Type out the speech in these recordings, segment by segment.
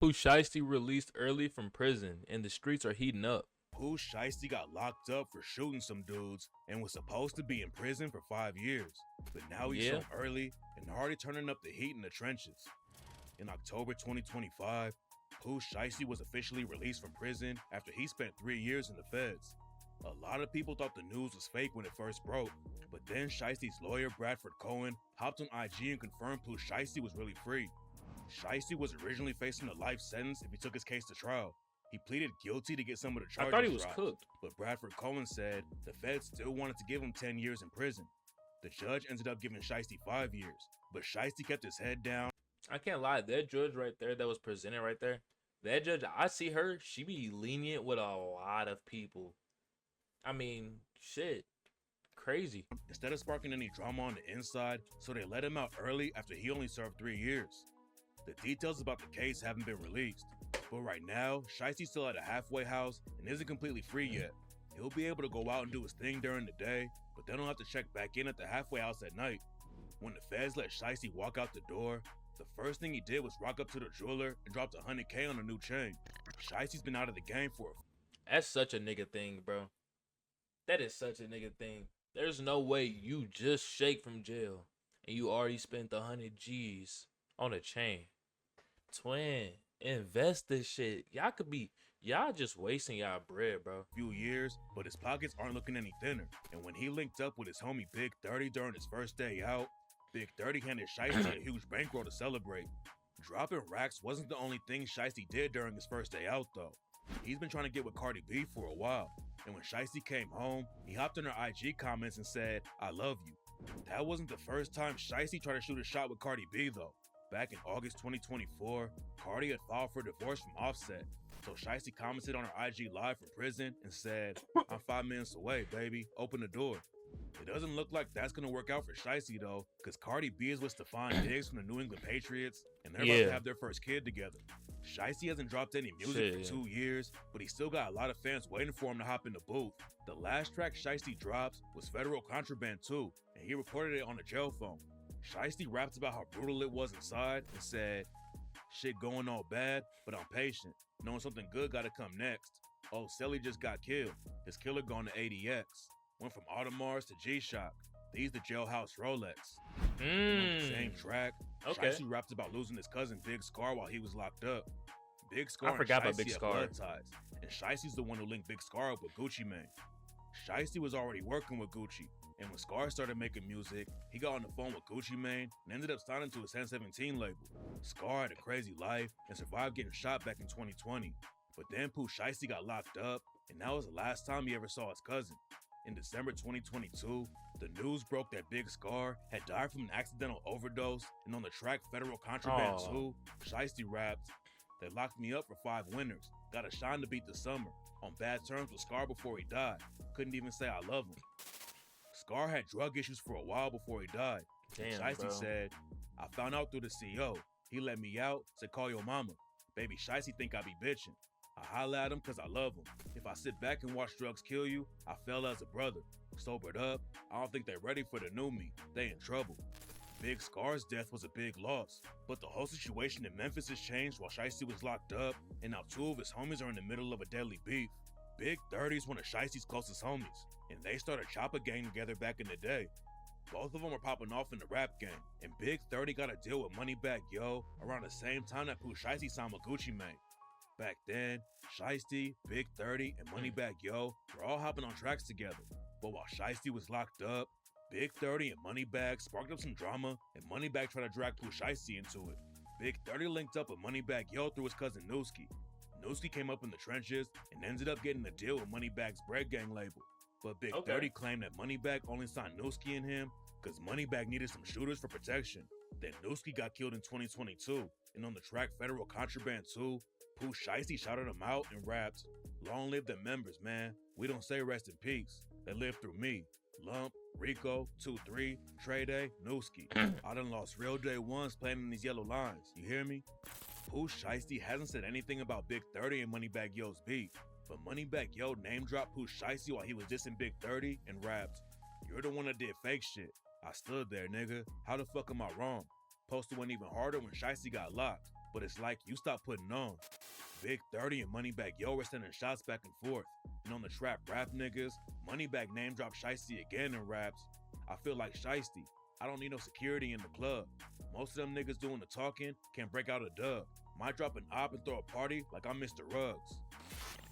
Pooh Shiesty released early from prison and the streets are heating up. Pooh Shiesty got locked up for shooting some dudes and was supposed to be in prison for 5 years. But now he's home early and already turning up the heat in the trenches. In October 2025, Pooh Shiesty was officially released from prison after he spent 3 years in the feds. A lot of people thought the news was fake when it first broke, but then Shiesty's lawyer Bradford Cohen hopped on IG and confirmed Pooh Shiesty was really free. Shiesty was originally facing a life sentence if he took his case to trial. He pleaded guilty to get some of the charges I thought he was dropped, cooked. but Bradford Cohen said the feds still wanted to give him 10 years in prison. The judge ended up giving Shiesty 5 years, but Shiesty kept his head down. I can't lie, that judge right there that was presented right there, that judge, I see her, she be lenient with a lot of people. I mean, shit, crazy. Instead of sparking any drama on the inside, so they let him out early after he only served 3 years. The details about the case haven't been released, but right now, Shiesty's still at a halfway house and isn't completely free yet. He'll be able to go out and do his thing during the day, but then he'll have to check back in at the halfway house at night. When the feds let Shiesty walk out the door, the first thing he did was rock up to the jeweler and dropped $100K on a new chain. Shiesty's been out of the game for That's such a nigga thing, bro. That is such a nigga thing. There's no way you just shake from jail and you already spent 100 G's on a chain. Twin, invest this shit. Y'all just wasting y'all bread, bro. few years, but his pockets aren't looking any thinner. And when he linked up with his homie Big 30 during his first day out, Big 30 handed Shiesty a huge bankroll to celebrate. Dropping racks wasn't the only thing Shiesty did during his first day out though. He's been trying to get with Cardi B for a while, and when Shiesty came home, he hopped in her IG comments and said, "I love you." That wasn't the first time Shiesty tried to shoot a shot with Cardi B though. Back in August 2024, Cardi had filed for divorce from Offset, so Shiesty commented on her IG live from prison and said, "I'm 5 minutes away, baby, open the door." It doesn't look like that's gonna work out for Shiesty though, because Cardi B is with Stephon Diggs from the New England Patriots, and they're about to have their first kid together. Shiesty hasn't dropped any music for 2 years, but he's still got a lot of fans waiting for him to hop in the booth. The last track Shiesty dropped was Federal Contraband 2, and he recorded it on a jail phone. Shiesty rapped about how brutal it was inside and said, "Shit going all bad, but I'm patient, knowing something good gotta come next. Oh, Selly just got killed. His killer gone to ADX. Went from Audemars to G-Shock. These the jailhouse Rolex." On the same track, Shiesty rapped about losing his cousin Big Scar while he was locked up. Big Scar I forgot about and Big Shiesty have Scar. blood ties, and Shiesty's the one who linked Big Scar up with Gucci Mane. Shiesty was already working with Gucci, and when Scar started making music, he got on the phone with Gucci Mane and ended up signing to his 1017 label. Scar had a crazy life and survived getting shot back in 2020, but then Pooh Shiesty got locked up, and that was the last time he ever saw his cousin. In December 2022, the news broke that Big Scar had died from an accidental overdose, and on the track Federal Contraband 2, Shiesty rapped, "They locked me up for 5 winters, got a shine to beat the summer, on bad terms with Scar before he died, couldn't even say I love him." Scar had drug issues for a while before he died. Damn, Shiesty bro. said, "I found out through the CO. He let me out, said call your mama. Baby Shiesty think I be bitching. I holla at him cause I love him. If I sit back and watch drugs kill you, I fell as a brother. Sobered up, I don't think they're ready for the new me. They in trouble." Big Scar's death was a big loss, but the whole situation in Memphis has changed while Shiesty was locked up, and now 2 of his homies are in the middle of a deadly beef. Big 30 is one of Shiesty's closest homies, and they started Chopper Gang together back in the day. Both of them were popping off in the rap game, and Big 30 got a deal with Moneybagg Yo around the same time that Pooh Shiesty signed with Gucci Mane. Back then, Shiesty, Big 30, and Moneybagg Yo were all hopping on tracks together, but while Shiesty was locked up, Big 30 and Moneybagg sparked up some drama, and Moneybagg tried to drag Pooh Shiesty into it. Big 30 linked up with Moneybagg Yo through his cousin Nooski. Nooski came up in the trenches and ended up getting a deal with Moneybagg's Bread Gang label. But Big 30 claimed that Moneybagg only signed Nooski and him because Moneybagg needed some shooters for protection. Then Nooski got killed in 2022, and on the track Federal Contraband 2, Pooh Shiesty shouted him out and rapped, "Long live the members, man. We don't say rest in peace. They live through me. Lump, Rico, 2-3, Trey Day, Nooski. I done lost real day ones playing in these yellow lines. You hear me?" Pooh Shiesty hasn't said anything about Big 30 and Moneybagg Yo's beef, but Moneybagg Yo name dropped Pooh Shiesty while he was dissing Big 30 and rapped, "You're the one that did fake shit. I stood there, nigga. How the fuck am I wrong? Posted went even harder when Shiesty got locked. but it's like you stop putting on. Big 30 and Moneybag Yo were sending shots back and forth. And on the trap rap niggas, Moneybag name dropped Shiesty again in raps. I feel like Shiesty. I don't need no security in the club. Most of them niggas doing the talking can't break out a dub. Might drop an op and throw a party like I'm Mr. Ruggs.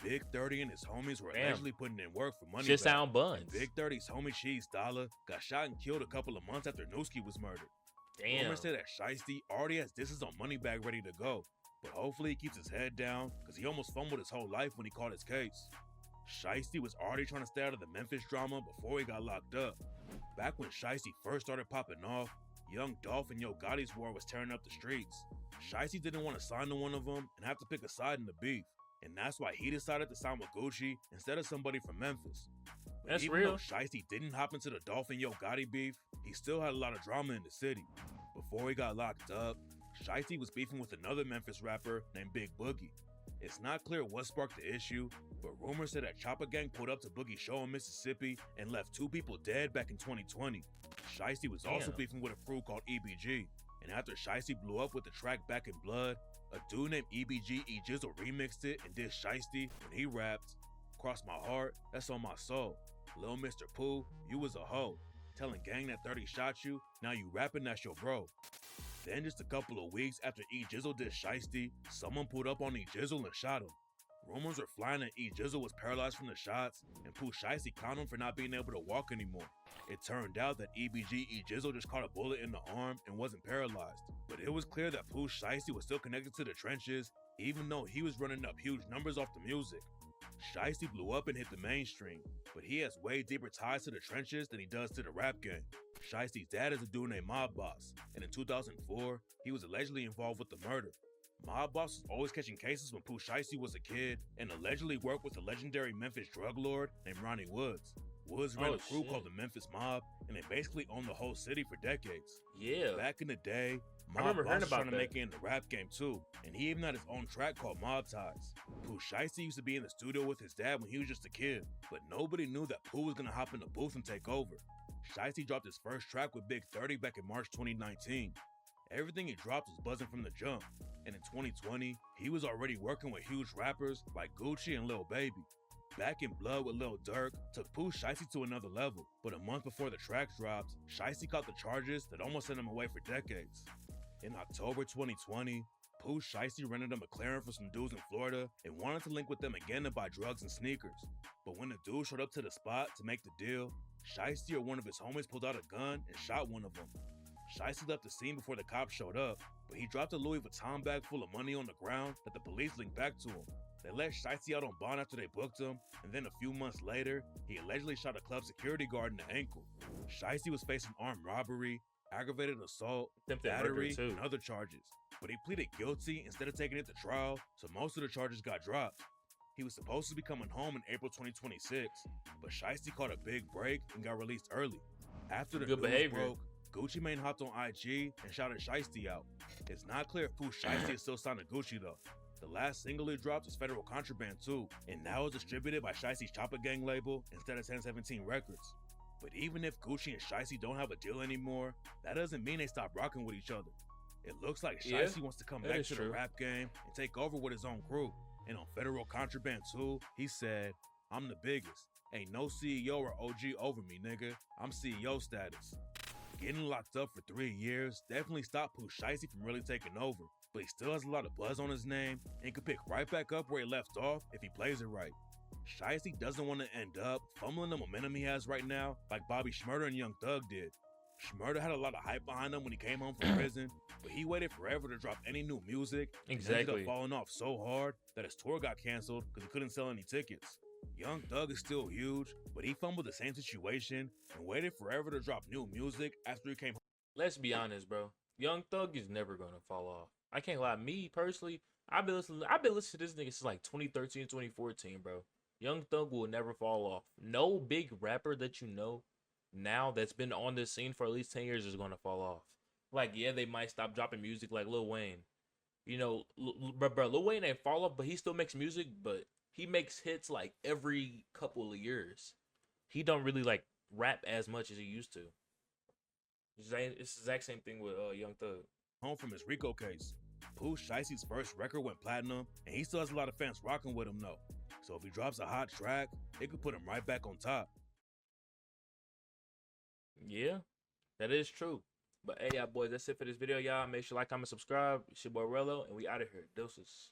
Big 30 and his homies were allegedly putting in work for money. Shit sound buns. Big 30's homie Cheese Dollar got shot and killed a couple of months after Newski was murdered. Damn. Rumors say that Shiesty already has disses on Moneybag ready to go, but hopefully he keeps his head down because he almost fumbled his whole life when he caught his case. Shiesty was already trying to stay out of the Memphis drama before he got locked up. Back when Shiesty first started popping off, Young Dolph and Yo Gotti's war was tearing up the streets. Shiesty didn't want to sign to one of them and have to pick a side in the beef, and that's why he decided to sign with Gucci instead of somebody from Memphis. But That's even real. though Shiesty didn't hop into the Dolph and Yo Gotti beef, he still had a lot of drama in the city. Before he got locked up, Shiesty was beefing with another Memphis rapper named Big Boogie. It's not clear what sparked the issue, but rumors said that Chopper Gang pulled up to Boogie's show in Mississippi and left 2 people dead back in 2020. Shiesty was also Damn. beefing with a crew called EBG, and after Shiesty blew up with the track Back in Blood, a dude named EBG E Jizzle remixed it and did Shiesty when he rapped, "Cross my heart, that's on my soul. Lil Mr. Pooh, you was a hoe. Telling gang that 30 shot you, now you rapping that's your bro." Then just a couple of weeks after E Jizzle did Shiesty, someone pulled up on E Jizzle and shot him. Rumors were flying that E Jizzle was paralyzed from the shots, and Pooh Shiesty clowned him for not being able to walk anymore. It turned out that EBG E Jizzle just caught a bullet in the arm and wasn't paralyzed. But it was clear that Pooh Shiesty was still connected to the trenches, even though he was running up huge numbers off the music. Shiesty blew up and hit the mainstream, but he has way deeper ties to the trenches than he does to the rap game. Shiesty's dad is a dude named Mob Boss, and in 2004, he was allegedly involved with the murder. Mob Boss was always catching cases when Pooh Shiesty was a kid, and allegedly worked with a legendary Memphis drug lord named Ronnie Woods. Woods ran a crew called the Memphis Mob, and they basically owned the whole city for decades. Yeah. Back in the day, I Mob remember Boss hearing was about trying to that. make it in the rap game too, and he even had his own track called Mob Ties. Pooh Shiesty used to be in the studio with his dad when he was just a kid, but nobody knew that Pooh was gonna hop in the booth and take over. Shiesty dropped his first track with Big 30 back in March 2019. Everything he dropped was buzzing from the jump, and in 2020, he was already working with huge rappers like Gucci and Lil Baby. Back in Blood with Lil Durk took Pooh Shiesty to another level, but a month before the tracks dropped, Shiesty caught the charges that almost sent him away for decades. In October 2020, Pooh Shiesty rented a McLaren for some dudes in Florida and wanted to link with them again to buy drugs and sneakers. But when the dude showed up to the spot to make the deal, Shiesty or one of his homies pulled out a gun and shot one of them. Shiesty left the scene before the cops showed up, but he dropped a Louis Vuitton bag full of money on the ground that the police linked back to him. They let Shiesty out on bond after they booked him, and then a few months later, he allegedly shot a club security guard in the ankle. Shiesty was facing armed robbery, aggravated assault, Attempted murder, battery, too. and other charges, but he pleaded guilty instead of taking it to trial, so most of the charges got dropped. He was supposed to be coming home in April 2026, but Shiesty caught a big break and got released early. After the Good news behavior. broke, Gucci Mane hopped on IG and shouted Shiesty out. It's not clear if Pooh Shiesty is still signed to Gucci though. The last single he dropped was Federal Contraband too, and now is distributed by Shiesty's Chopper Gang label instead of 1017 Records. But even if Gucci and Shiesty don't have a deal anymore, that doesn't mean they stop rocking with each other. It looks like Yeah, Shiesty wants to come that back is to true. the rap game and take over with his own crew. And on Federal Contraband 2, he said, "I'm the biggest. Ain't no CEO or OG over me, nigga. I'm CEO status." Getting locked up for 3 years definitely stopped Pooh Shiesty from really taking over, but he still has a lot of buzz on his name and can pick right back up where he left off if he plays it right. Shiesty doesn't want to end up fumbling the momentum he has right now like Bobby Shmurda and Young Thug did. Shmurda had a lot of hype behind him when he came home from prison, but he waited forever to drop any new music and ended Exactly. up falling off so hard that his tour got canceled because he couldn't sell any tickets. Young Thug is still huge, but he fumbled the same situation and waited forever to drop new music after he came home. Let's be honest, bro. Young Thug is never gonna fall off. I can't lie. Me personally, I've been listening to this nigga since like 2013, 2014, bro. Young Thug will never fall off. No big rapper that you know now that's been on this scene for at least 10 years is gonna fall off. Like, yeah, they might stop dropping music like Lil Wayne. You know, bro, Lil Wayne ain't fall off, but he still makes music, but he makes hits like every couple of years. He don't really like rap as much as he used to. It's the exact same thing with Young Thug. Home from his RICO case. Pooh Shiesty's first record went platinum, and he still has a lot of fans rocking with him though. So if he drops a hot track, it could put him right back on top. Yeah, that is true. But hey, y'all boys, that's it for this video, y'all. Make sure to like, comment, subscribe. It's your boy Rello, and we out of here. Deuces.